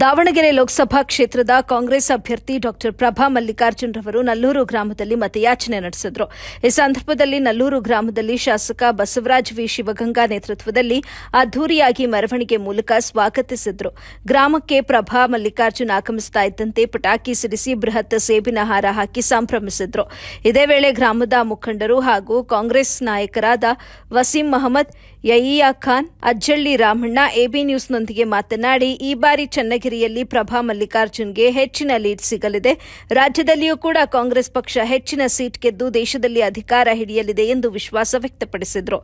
ದಾವಣಗೆರೆ ಲೋಕಸಭಾ ಕ್ಷೇತ್ರದ ಕಾಂಗ್ರೆಸ್ ಅಭ್ಯರ್ಥಿ ಡಾ ಪ್ರಭಾ ಮಲ್ಲಿಕಾರ್ಜುನ್ ರವರು ನಲ್ಲೂರು ಗ್ರಾಮದಲ್ಲಿ ಮತಯಾಚನೆ ನಡೆಸಿದರು. ಈ ಸಂದರ್ಭದಲ್ಲಿ ನಲ್ಲೂರು ಗ್ರಾಮದಲ್ಲಿ ಶಾಸಕ ಬಸವರಾಜ ವಿ ಶಿವಗಂಗಾ ನೇತೃತ್ವದಲ್ಲಿ ಅದ್ದೂರಿಯಾಗಿ ಮೆರವಣಿಗೆ ಮೂಲಕ ಸ್ವಾಗತಿಸಿದರು. ಗ್ರಾಮಕ್ಕೆ ಪ್ರಭಾ ಮಲ್ಲಿಕಾರ್ಜುನ್ ಆಗಮಿಸುತ್ತಾ ಇದ್ದಂತೆ ಪಟಾಕಿ ಸಿಡಿಸಿ ಬೃಹತ್ ಸೇಬಿನ ಹಾರ ಹಾಕಿ ಸಂಭ್ರಮಿಸಿದರು. ಇದೇ ವೇಳೆ ಗ್ರಾಮದ ಮುಖಂಡರು ಹಾಗೂ ಕಾಂಗ್ರೆಸ್ ನಾಯಕರಾದ ವಸೀಂ ಮಹಮ್ಮದ್, ಯಹಿಯಾ ಖಾನ್, ಅಜ್ಜಳ್ಳಿ ರಾಮಣ್ಣ ಎಬಿ ನ್ಯೂಸ್ನೊಂದಿಗೆ ಮಾತನಾಡಿ, ಈ ಬಾರಿ ಚನ್ನಗಿರಿಯಲ್ಲಿ ಪ್ರಭಾ ಮಲ್ಲಿಕಾರ್ಜುನ್ಗೆ ಹೆಚ್ಚಿನ ಲೀಡ್ ಸಿಗಲಿದೆ. ರಾಜ್ಯದಲ್ಲಿಯೂ ಕೂಡ ಕಾಂಗ್ರೆಸ್ ಪಕ್ಷ ಹೆಚ್ಚಿನ ಸೀಟ್ ಗೆದ್ದು ದೇಶದಲ್ಲಿ ಅಧಿಕಾರ ಹಿಡಿಯಲಿದೆ ಎಂದು ವಿಶ್ವಾಸ ವ್ಯಕ್ತಪಡಿಸಿದರು.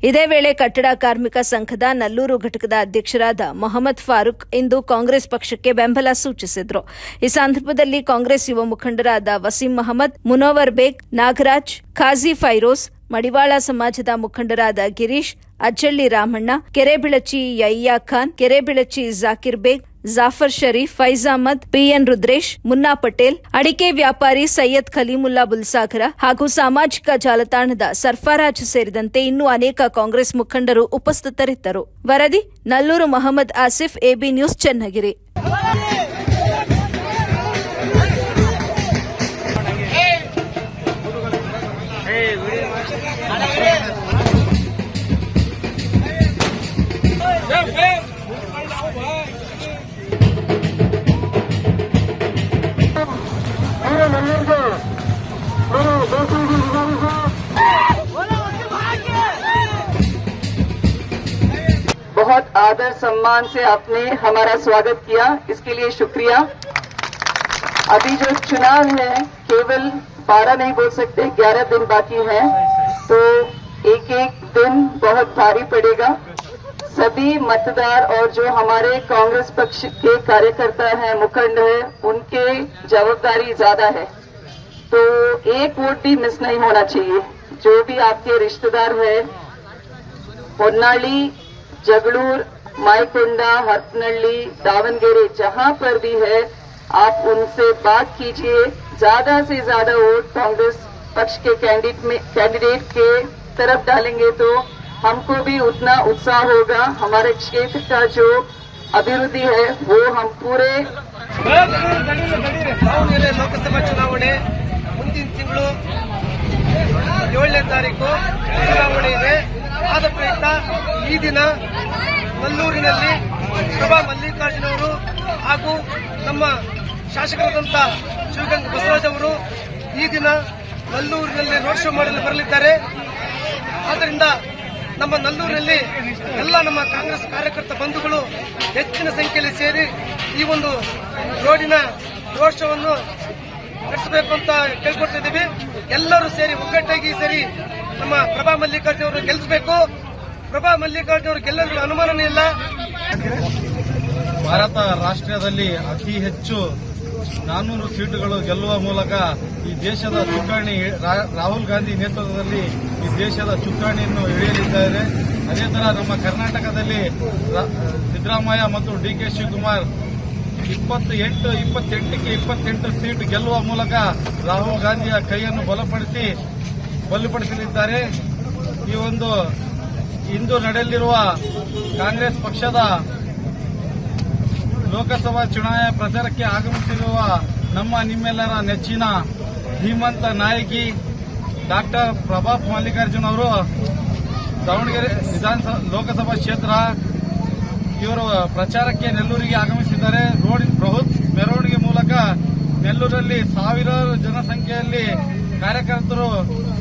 ಇದೇ ವೇಳೆ ಕಟ್ಟಡ ಕಾರ್ಮಿಕ ಸಂಘದ ನಲ್ಲೂರು ಘಟಕದ ಅಧ್ಯಕ್ಷರಾದ ಮೊಹಮ್ಮದ್ ಫಾರೂಕ್ ಇಂದು ಕಾಂಗ್ರೆಸ್ ಪಕ್ಷಕ್ಕೆ ಬೆಂಬಲ ಸೂಚಿಸಿದರು. ಈ ಸಂದರ್ಭದಲ್ಲಿ ಕಾಂಗ್ರೆಸ್ ಯುವ ಮುಖಂಡರಾದ ವಸೀಂ ಮಹಮ್ಮದ್, ಮುನವರ್ ಬೇಗ್, ನಾಗರಾಜ್, ಖಾಜಿ ಫೈರೋಜ್, ಮಡಿವಾಳ ಸಮಾಜದ ಮುಖಂಡರಾದ ಗಿರೀಶ್, ಅಜ್ಜಳ್ಳಿ ರಾಮಣ್ಣ, ಕೆರೆಬಿಳಚಿ ಯಹಿಯಾ ಖಾನ್, ಕೆರೆಬಿಳಚಿ ಜಾಕಿರ್ ಬೇಗ್, ಜಾಫರ್ ಶರೀಫ್, ಫೈಜ್ ಅಹಮದ್, ಪಿಎನ್ ರುದ್ರೇಶ್, ಮುನ್ನಾ ಪಟೇಲ್, ಅಡಿಕೆ ವ್ಯಾಪಾರಿ ಸೈಯದ್ ಖಲೀಮುಲ್ಲಾ ಬುಲ್ಸಾಗರ ಹಾಗೂ ಸಾಮಾಜಿಕ ಜಾಲತಾಣದ ಸರ್ಫರಾಜ್ ಸೇರಿದಂತೆ ಇನ್ನೂ ಅನೇಕ ಕಾಂಗ್ರೆಸ್ ಮುಖಂಡರು ಉಪಸ್ಥಿತರಿದ್ದರು. ವರದಿ ನಲ್ಲೂರು ಮಹಮ್ಮದ್ ಆಸಿಫ್, ಎಬಿ ನ್ಯೂಸ್, ಚನ್ನಗಿರಿ. बहुत आदर सम्मान से आपने हमारा स्वागत किया, इसके लिए शुक्रिया। अभी जो चुनाव है केवल 12 नहीं बोल सकते, 11 दिन बाकी है, तो एक एक दिन बहुत भारी पड़ेगा। सभी मतदार और जो हमारे कांग्रेस पक्ष के कार्यकर्ता हैं, मुखंड है, उनके जवाबदारी ज्यादा है, तो एक वोट भी मिस नहीं होना चाहिए। जो भी आपके रिश्तेदार है, होन्नाली, जगड़ूर, माईकुंडा, हरपनहल्ली, दावनगेरे, जहां पर भी है, आप उनसे बात कीजिए। ज्यादा से ज्यादा वोट कांग्रेस पक्ष के कैंडिडेट के तरफ डालेंगे तो हमको भी उतना उत्साह होगा। हमारे क्षेत्र का जो अभिवृद्धि है वो हम पूरे ಲೋಕಸಭಾ ಚುನಾವಣೆ ಮುಂದಿನ ತಿಂಗಳು 7ನೇ ತಾರೀಕು ಚುನಾವಣೆ ಇದೆ. ಆದ ಪ್ರಯುಕ್ತ ಈ ದಿನ ನಲ್ಲೂರಿನಲ್ಲಿ ಪ್ರಭಾ ಮಲ್ಲಿಕಾರ್ಜುನ್ ಅವರು ಹಾಗೂ ನಮ್ಮ ಶಾಸಕರಾದಂಥ ಶಿವಗಂಗಾ ಬಸವರಾಜ್ ಅವರು ಈ ದಿನ ನಲ್ಲೂರಿನಲ್ಲಿ ರೋಡ್ ಶೋ ಮಾಡಲು ಬರಲಿದ್ದಾರೆ. ಆದ್ದರಿಂದ ನಮ್ಮ ನಲ್ಲೂರಿನಲ್ಲಿ ಎಲ್ಲ ನಮ್ಮ ಕಾಂಗ್ರೆಸ್ ಕಾರ್ಯಕರ್ತ ಬಂಧುಗಳು ಹೆಚ್ಚಿನ ಸಂಖ್ಯೆಯಲ್ಲಿ ಸೇರಿ ಈ ಒಂದು ರೋಡ್ ಶೋವನ್ನು ನಡೆಸಬೇಕು ಅಂತ ಕೇಳ್ಕೊಳ್ತಿದ್ದೀವಿ. ಎಲ್ಲರೂ ಸೇರಿ ಒಗ್ಗಟ್ಟಾಗಿ ಸೇರಿ ನಮ್ಮ ಪ್ರಭಾ ಮಲ್ಲಿಕಾರ್ಜುನ್ ಅವರು ಗೆಲ್ಲಿಸಬೇಕು. ಪ್ರಭಾ ಮಲ್ಲಿಕಾರ್ಜುನ್ ಅವರು ಗೆಲ್ಲೋದ್ರಲ್ಲಿ ಅನುಮಾನನೇ ಇಲ್ಲ. ಭಾರತ ರಾಷ್ಟ್ರೀಯದಲ್ಲಿ ಅತಿ ಹೆಚ್ಚು 400 ಸೀಟುಗಳು ಗೆಲ್ಲುವ ಮೂಲಕ ಈ ದೇಶದ ಚುಕ್ಕಾಣಿ ರಾಹುಲ್ ಗಾಂಧಿ ನೇತೃತ್ವದಲ್ಲಿ ಈ ದೇಶದ ಚುಕ್ಕಾಣಿಯನ್ನು ಹಿಡಿಯಲಿದ್ದಾರೆ. ಅದೇ ತರ ನಮ್ಮ ಕರ್ನಾಟಕದಲ್ಲಿ ಸಿದ್ದರಾಮಯ್ಯ ಮತ್ತು ಡಿಕೆ ಶಿವಕುಮಾರ್ 28ಕ್ಕೆ 28 ಸೀಟ್ ಗೆಲ್ಲುವ ಮೂಲಕ ರಾಹುಲ್ ಗಾಂಧಿಯ ಕೈಯನ್ನು ಬಲಪಡಿಸಲಿದ್ದಾರೆ. ಈ ಒಂದು ಇಂದು ನಡೆಯಲಿರುವ ಕಾಂಗ್ರೆಸ್ ಪಕ್ಷದ ಲೋಕಸಭಾ ಚುನಾವಣೆ ಪ್ರಚಾರಕ್ಕೆ ಆಗಮಿಸಿರುವ ನಿಮ್ಮೆಲ್ಲರ ನೆಚ್ಚಿನ ಧೀಮಂತ ನಾಯಕಿ ಡಾಕ್ಟರ್ ಪ್ರಭಾ ಮಲ್ಲಿಕಾರ್ಜುನ್ ಅವರು ದಾವಣಗೆರೆ ಲೋಕಸಭಾ ಕ್ಷೇತ್ರ ಇವರು ಪ್ರಚಾರಕ್ಕೆ ನೆಲ್ಲೂರಿಗೆ ಆಗಮಿಸಿದ್ದಾರೆ. ಬೃಹತ್ ಮೆರವಣಿಗೆ ಮೂಲಕ ನೆಲ್ಲೂರಲ್ಲಿ ಸಾವಿರಾರು ಜನಸಂಖ್ಯೆಯಲ್ಲಿ ಕಾರ್ಯಕರ್ತರು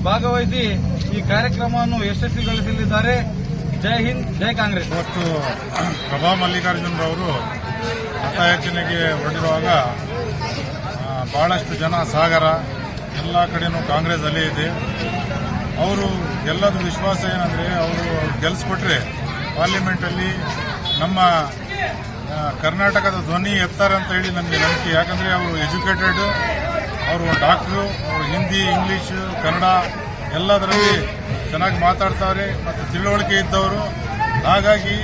ಭಾಗವಹಿಸಿ ಈ ಕಾರ್ಯಕ್ರಮವನ್ನು ಯಶಸ್ವಿಗೊಳಿಸಲಿದ್ದಾರೆ. ಜೈ ಹಿಂದ್, ಜೈ ಕಾಂಗ್ರೆಸ್. ಇವತ್ತು ಪ್ರಭಾ ಮಲ್ಲಿಕಾರ್ಜುನ್ ಅವರು ಮತಯಾಚನೆಗೆ ಹೊರಟಿರುವಾಗ ಬಹಳಷ್ಟು ಜನ ಸಾಗರ ಎಲ್ಲ ಕಡೆನೂ ಕಾಂಗ್ರೆಸ್ ಅಲ್ಲೇ ಇದೆ. ಅವರು ಗೆಲ್ಲದ ವಿಶ್ವಾಸ ಏನಂದ್ರೆ, ಅವರು ಗೆಲ್ಲಿಸ್ಬಿಟ್ರೆ ಪಾರ್ಲಿಮೆಂಟಲ್ಲಿ ನಮ್ಮ ಕರ್ನಾಟಕದ ಧ್ವನಿ ಎತ್ತಾರೆ ಅಂತ ಹೇಳಿ ನಮಗೆ ನಂಬಿಕೆ. ಯಾಕಂದ್ರೆ ಅವರು ಎಜುಕೇಟೆಡ್, ಅವರು ಡಾಕ್ಟ್ರು, ಅವರು ಹಿಂದಿ, ಇಂಗ್ಲಿಷ್, ಕನ್ನಡ ಎಲ್ಲದರಲ್ಲಿ ಚೆನ್ನಾಗಿ ಮಾತಾಡ್ತಾರೆ ಮತ್ತು ತಿಳುವಳಿಕೆ ಇದ್ದವರು. ಹಾಗಾಗಿ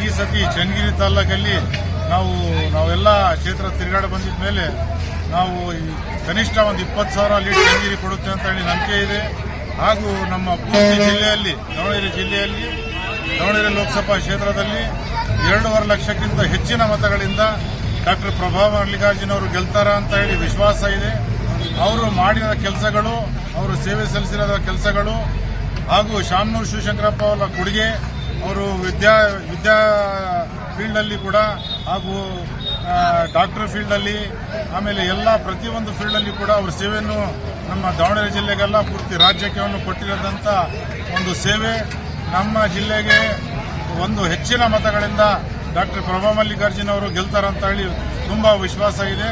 ಈ ಸತಿ ಚನ್ನಗಿರಿ ತಾಲೂಕಲ್ಲಿ ನಾವೆಲ್ಲ ಕ್ಷೇತ್ರ ತಿರುಗಾಡ ಬಂದಿದ ಮೇಲೆ ನಾವು ಕನಿಷ್ಠ ಒಂದು 20,000 ಲೀಡ್ ಚನ್ನಗಿರಿ ಕೊಡುತ್ತೆ ಅಂತ ಹೇಳಿ ನಂಬಿಕೆ ಇದೆ. ಹಾಗೂ ನಮ್ಮ ಪೂರ್ತಿ ಜಿಲ್ಲೆಯಲ್ಲಿ, ದಾವಣಗೆರೆ ಲೋಕಸಭಾ ಕ್ಷೇತ್ರದಲ್ಲಿ 2.5 ಲಕ್ಷಕ್ಕಿಂತ ಹೆಚ್ಚಿನ ಮತಗಳಿಂದ ಡಾಕ್ಟರ್ ಪ್ರಭಾ ಮಲ್ಲಿಕಾರ್ಜುನ್ ಅವರು ಗೆಲ್ತಾರ ಅಂತ ಹೇಳಿ ವಿಶ್ವಾಸ ಇದೆ. ಅವರು ಮಾಡಿದ ಕೆಲಸಗಳು, ಅವರು ಸೇವೆ ಸಲ್ಲಿಸಿದ ಕೆಲಸಗಳು ಹಾಗೂ ಶಾಮನೂರು ಶಿವಶಂಕರಪ್ಪ ಅವರ ಕೊಡುಗೆ, ಅವರು ವಿದ್ಯಾ ಫೀಲ್ಡಲ್ಲಿ ಕೂಡ ಹಾಗೂ ಡಾಕ್ಟರ್ ಫೀಲ್ಡಲ್ಲಿ, ಆಮೇಲೆ ಎಲ್ಲ ಪ್ರತಿಯೊಂದು ಫೀಲ್ಡಲ್ಲಿ ಕೂಡ ಅವರ ಸೇವೆಯನ್ನು ನಮ್ಮ ದಾವಣಗೆರೆ ಜಿಲ್ಲೆಗೆಲ್ಲ ಪೂರ್ತಿ ರಾಜ್ಯಕ್ಕೆ ಕೊಟ್ಟಿರೋದಂಥ ಒಂದು ಸೇವೆ ನಮ್ಮ ಜಿಲ್ಲೆಗೆ ಒಂದು ಹೆಚ್ಚಿನ ಮತಗಳಿಂದ ಡಾಕ್ಟರ್ ಪ್ರಭಾ ಮಲ್ಲಿಕಾರ್ಜುನ್ ಅವರು ಗೆಲ್ತಾರಂತ ಹೇಳಿ ತುಂಬಾ ವಿಶ್ವಾಸ ಇದೆ.